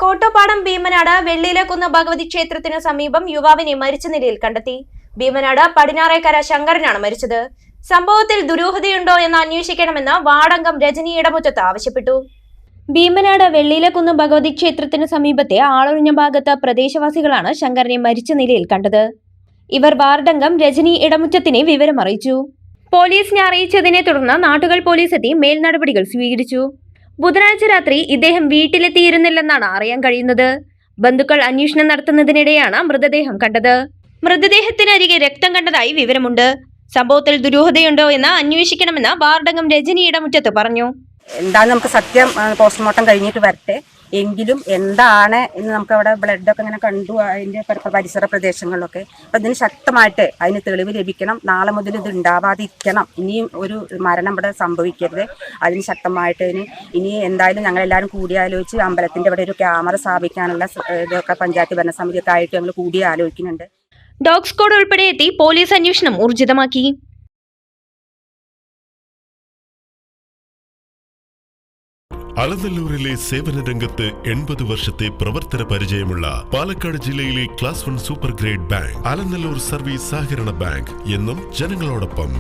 കോട്ടപ്പാടം ഭീമനാട് വെള്ളിയിലക്കുന്ന് ഭഗവതി ക്ഷേത്രത്തിന് സമീപം യുവാവിനെ മരിച്ച നിലയിൽ കണ്ടെത്തി. ഭീമനാട് പടിഞ്ഞാറേക്കര ശങ്കരനാണ് മരിച്ചത്. സംഭവത്തിൽ ദുരൂഹതയുണ്ടോ എന്ന് അന്വേഷിക്കണമെന്ന് വാർഡംഗം രജനി ഇടമുറ്റത്ത് ആവശ്യപ്പെട്ടു. ഭീമനാട് വെള്ളിയിലക്കുന്ന് ഭഗവതി ക്ഷേത്രത്തിന് സമീപത്തെ ആളൊഴിഞ്ഞ ഭാഗത്ത് പ്രദേശവാസികളാണ് ശങ്കരനെ മരിച്ച നിലയിൽ കണ്ടത്. ഇവർ വാർഡംഗം രജനി ഇടമുറ്റത്തിനെ വിവരമറിയിച്ചു. പോലീസിനെ അറിയിച്ചതിനെ തുടർന്ന് നാട്ടുകൾ പോലീസ് എത്തി മേൽനടപടികൾ സ്വീകരിച്ചു. ബുധനാഴ്ച രാത്രി ഇദ്ദേഹം വീട്ടിലെത്തിയിരുന്നില്ലെന്നാണ് അറിയാൻ കഴിയുന്നത്. ബന്ധുക്കൾ അന്വേഷണം നടത്തുന്നതിനിടെയാണ് മൃതദേഹം കണ്ടത്. മൃതദേഹത്തിനരികെ രക്തം കണ്ടതായി വിവരമുണ്ട്. സംഭവത്തിൽ ദുരൂഹതയുണ്ടോ എന്ന് അന്വേഷിക്കണമെന്ന് വാർഡംഗം രജനി ഇടമുറ്റത്ത് പറഞ്ഞു. എന്താണ് നമുക്ക് സത്യം പോസ്റ്റ്മോർട്ടം കഴിഞ്ഞിട്ട് വരട്ടെ, എങ്കിലും എന്താണ് എന്ന് നമുക്ക് അവിടെ ബ്ലഡൊക്കെ ഇങ്ങനെ കണ്ടു, അതിൻ്റെ പരിസര പ്രദേശങ്ങളിലൊക്കെ. അപ്പം ഇതിന് ശക്തമായിട്ട് അതിന് തെളിവ് ലഭിക്കണം. നാളെ മുതൽ ഇത് ഉണ്ടാവാതിരിക്കണം. ഇനിയും ഒരു മരണം ഇവിടെ സംഭവിക്കരുത്. അതിന് ശക്തമായിട്ട് ഇനി എന്തായാലും ഞങ്ങളെല്ലാവരും കൂടിയാലോചിച്ച് അമ്പലത്തിൻ്റെ ഇവിടെ ഒരു ക്യാമറ സ്ഥാപിക്കാനുള്ള ഇതൊക്കെ പഞ്ചായത്ത് ഭരണസമിതിയൊക്കെ ആയിട്ട് ഞങ്ങൾ കൂടിയാലോചിക്കുന്നുണ്ട്. ഡോഗ് സ്ക്വാഡ് ഉൾപ്പെടെ എത്തി പോലീസ് അന്വേഷണം ഊർജിതമാക്കി. അലനല്ലൂരിലെ സേവന രംഗത്ത് 80 വർഷത്തെ പ്രവർത്തന പരിചയമുള്ള പാലക്കാട് ജില്ലയിലെ class 1 super grade bank Alanallur service സഹകരണ ബാങ്ക് എന്നും ജനങ്ങളോടൊപ്പം.